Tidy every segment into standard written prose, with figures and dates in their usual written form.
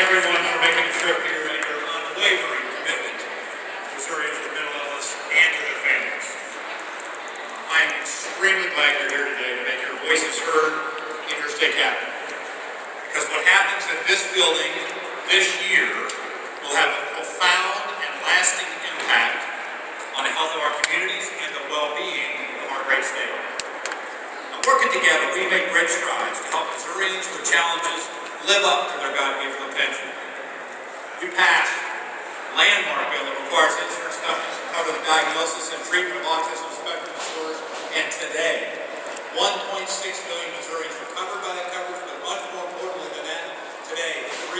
everyone for making the trip here and your unwavering commitment to Missourians with mental illness and to their families. I'm extremely glad you're here today to make your voices heard in your state capital. Because what happens in this building this year will have a profound and lasting impact on the health of our communities and the well-being of our great state. Now, working together, we make great strides to help Missourians with challenges live up to their God-given potential. We passed a landmark bill that requires insurance companies to cover the diagnosis and treatment of autism spectrum disorders, and today, 1.6 million Missourians are covered by that coverage, but much more importantly than that, today, 3,000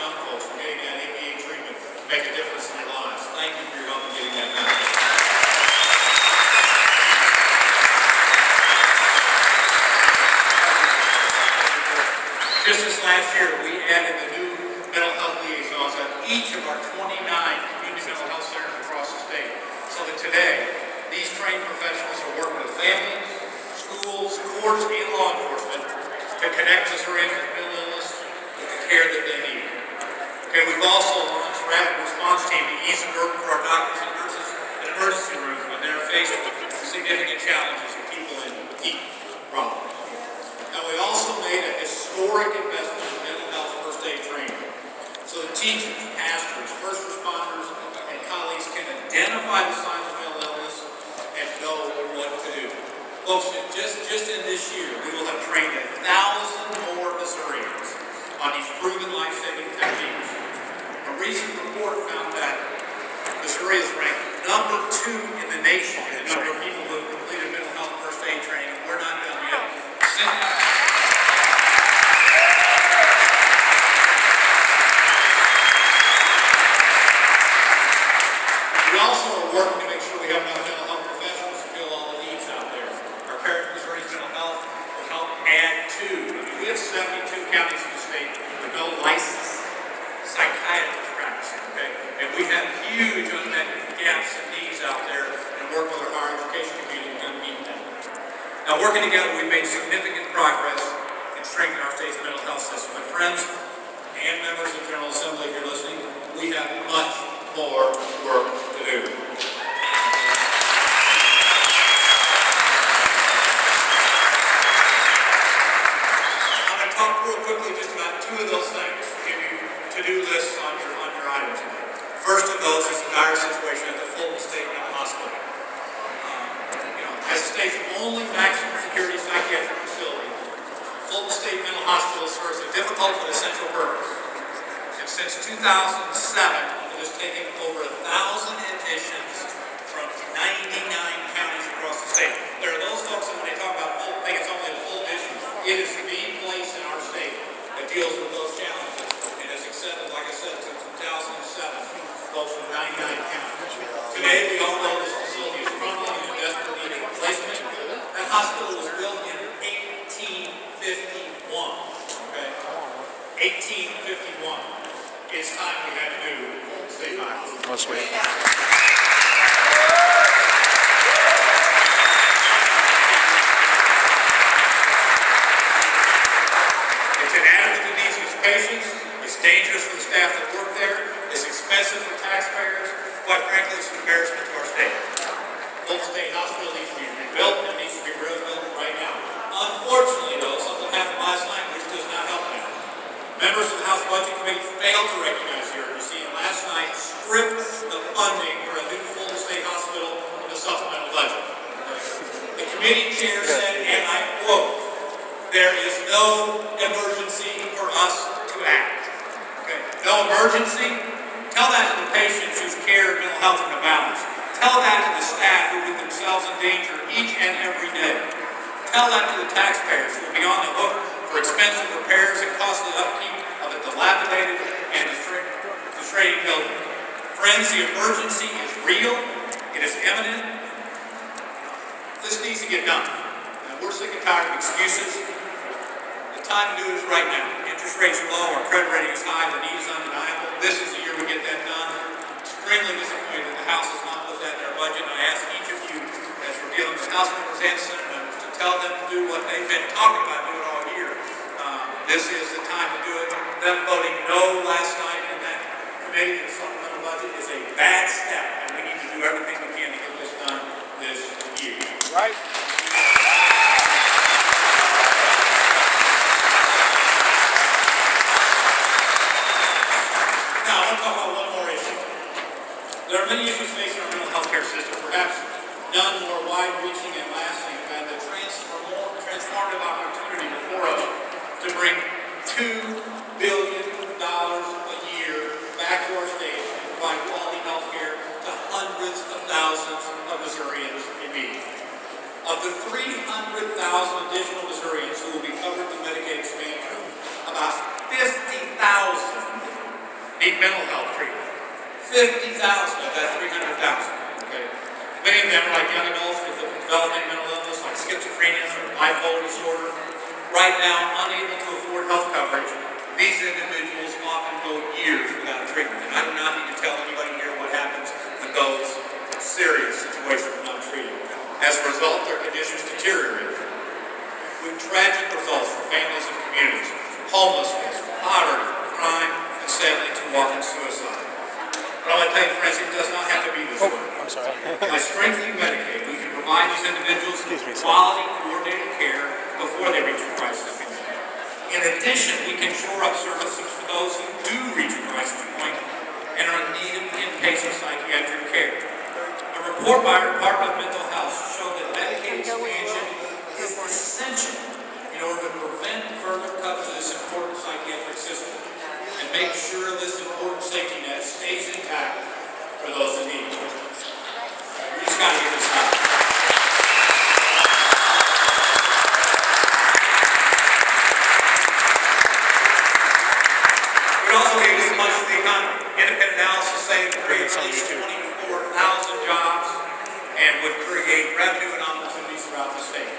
young folks are getting that ABA treatment to make a difference in their lives. Thank you for your help in getting that done. Just this last year, we added the new mental health liaisons at each of our 29 community mental health centers across the state, so that today, these trained professionals are working with families, schools, courts, and law enforcement to connect Missourians with mental illness with the care that they need. Okay, we've also launched a rapid response team to ease the burden for our doctors and nurses in emergency rooms when they're faced with significant challenges of people in heat problems. Now, we also made a historic investment in mental health first aid training so that teachers, pastors, first responders, and colleagues can identify the signs of mental illness and know what to do. Folks, just in this year, we will have trained 1,000 more Missourians on these proven life-saving techniques. A recent report found that Missouri is ranked number 2 in the nation in the number of people who have completed mental health first aid training. We're not done yet. We also are working to make sure we have enough mental health professionals to fill all the needs out there. Our Parent Missouri's Mental Health will help add to. We have 72 counties in the state with no licensed psychiatrist practice, okay? And we have huge unmet gaps and needs out there, and work with our higher education community to meet them. Now, working together, we've made significant progress in strengthening our state's mental health system. But friends and members of the General Assembly, if you're listening, we have much more work to do. I'm going to talk real quickly just about 2 of those things, give you to-do lists on your items. First of those is the dire situation at the Fulton State Mental Hospital. As the state's only maximum security psychiatric facility, Fulton State Mental Hospital serves a difficult but essential purpose. And since 2007, it has taken over 1,000 admissions from 99 counties across the state. There are those folks that when they talk about Fulton, think it's only a Fulton issue. It is the place in our state that deals with those challenges and has accepted, like I said, since 2007, folks from 99 counties. Today, we all know this facility is crumbling and in desperate need of replacement. That hospital was built in 1851. Okay? 1851. It's time we had to do state hospital. Let's wait. It's inadequate to these patients. It's dangerous for the staff that work there. It's expensive for taxpayers. Quite frankly, it's an embarrassment to our state. Fulton State Hospital needs to be rebuilt and needs to be rebuilt right now. Unfortunately, though, something happened last night which does not help me. Members of the House Budget Committee failed to recognize the urgency and last night stripped the funding for a new Fulton State Hospital in the supplemental budget. The committee chair said, and I quote, "There is no emergency for us to act." Okay? No emergency? Tell that to the patients whose care and mental health are in balance. Tell that to the staff who put themselves in danger each and every day. Tell that to the taxpayers who will be on the hook for expensive repairs and costly upkeep of a dilapidated and distracting building. Friends, the emergency is real. It is imminent. This needs to get done. Now, we're sick and tired of excuses. The time to do it is right now. Interest rates are low, our credit rating is high, the need is undeniable. This is the year we get that done. Extremely disappointed that the House has not put that in their budget. And I ask each of you, as we're dealing with House members and Senate members, to tell them to do what they've been talking about doing all year. This is the time to do it. Them voting no last night in that committee, the supplemental budget, is a bad step, and we need to do everything we can to get this done this year. Right. Now, I want to talk about one more issue. There are many issues facing our mental health care system, perhaps none more wide-reaching and lasting than the transformative opportunity before us to bring $2 billion a year back to our state and provide quality health care to hundreds of thousands of Missourians in need. Of the 300,000 additional Missourians who will be covered with Medicaid expansion, about 50,000 need mental health treatment. 50,000 of that 300,000. Okay. Many of them are like young adults with developing mental illness like schizophrenia or bipolar disorder. Right now, unable to afford health coverage, these individuals often go years without treatment. And I do not need to tell anybody here what happens when those serious situations are not treated. As a result, their conditions deteriorate, with tragic results for families and communities: homelessness, poverty, crime, and sadly, too often suicide. But I want to tell you, friends, it does not have to be this way. I'm sorry. By strengthening Medicaid, we can provide these individuals with quality, coordinated care before they reach a crisis point. In addition, we can shore up services for those who do reach a crisis point and are in need of inpatient psychiatric care. A report by our Department of Mental Health showed that Medicaid expansion is essential in order to prevent further cuts to this important psychiatric system and make sure this important safety net stays intact for those in need. We just got to get this done. We also gave this much to the economy. Independent analysis say it would create at least 24,000 jobs and would create revenue and opportunities throughout the state.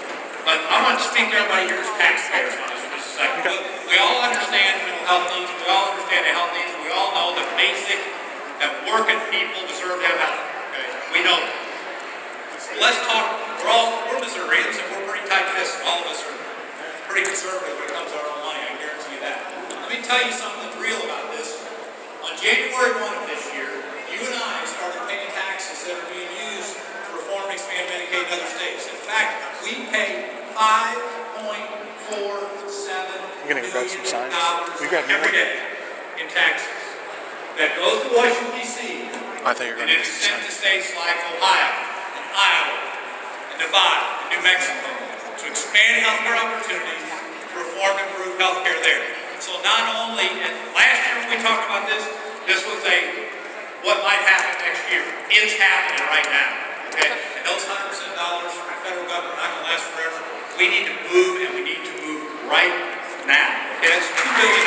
But I want to speak to everybody here as taxpayers on this for just a second. We all understand mental health needs, we all understand the health needs, we all know the basic that working people deserve to have health. Okay? We know that. Let's talk, we're Missourians and we're pretty tight-fisted. All of us are pretty conservative when it comes to our own money, I guarantee you that. Let me tell you something real about this. On January 1 of this year, you and I started paying taxes that are being used to reform and expand Medicaid in other states. In fact, we pay $5.47 million every day in taxes. That goes to Washington, D.C. I thought you were going and to it's sent to states like Ohio and Iowa and Nevada and New Mexico to expand healthcare opportunities, to reform and improve healthcare there. So not only, and last year when we talked about this, this was what might happen next year. It's happening right now. Okay? And those $100% from the federal government are not going to last forever. We need to move, and we need to move right now. Okay? That's $2 billion.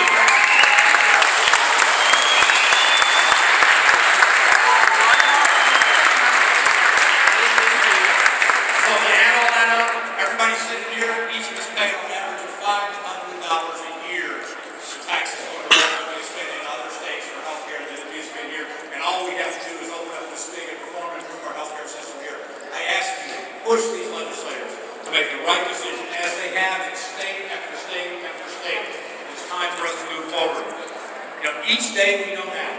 So to add all that up, everybody sitting here, each of us pay on average of $500 a year in taxes over what we spend in other states for healthcare than it is been here. And all we have to do is open up this thing and reform and improve our healthcare system here. I ask you to push these legislators to make the right decision, as they have in state after state after state. It's time for us to move forward. You know, each day we know now,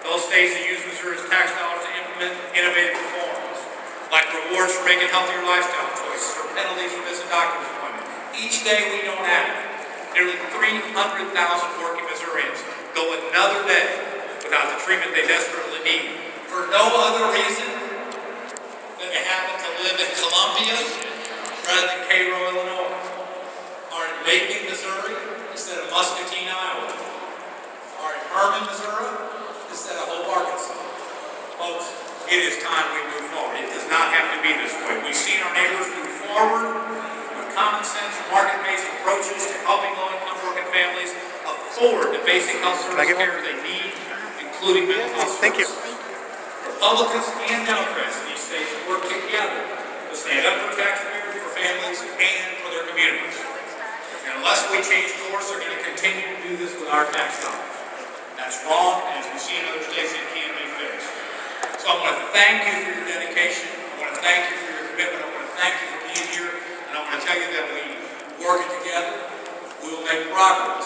those states that use Missouri's tax dollars to implement innovative reforms, like rewards for making healthier lifestyle choices or penalties for missing doctor's appointments. Each day we know now, nearly 300,000 working Missourians go another day without the treatment they desperately need for no other reason than they happen to live in Columbia rather than Cairo, Illinois, or in Macon, Missouri instead of Muscatine, Iowa, or in Herman, Missouri instead of Hope, Arkansas. Folks, it is time we move forward. It does not have to be this way. We've seen our neighbors move forward with common sense, market-based approaches to helping low-income working families afford the basic health service care they need, including mental health services. Thank you. Republicans and Democrats in these states work together to stand up for taxpayers, for families, and for their communities. And unless we change course, they're going to continue to do this with our tax dollars. That's wrong, and as we see in other states, it can be fixed. So I want to thank you for your dedication. I want to thank you for your commitment. I want to thank you for being here. And I want to tell you that we work together, we will make property.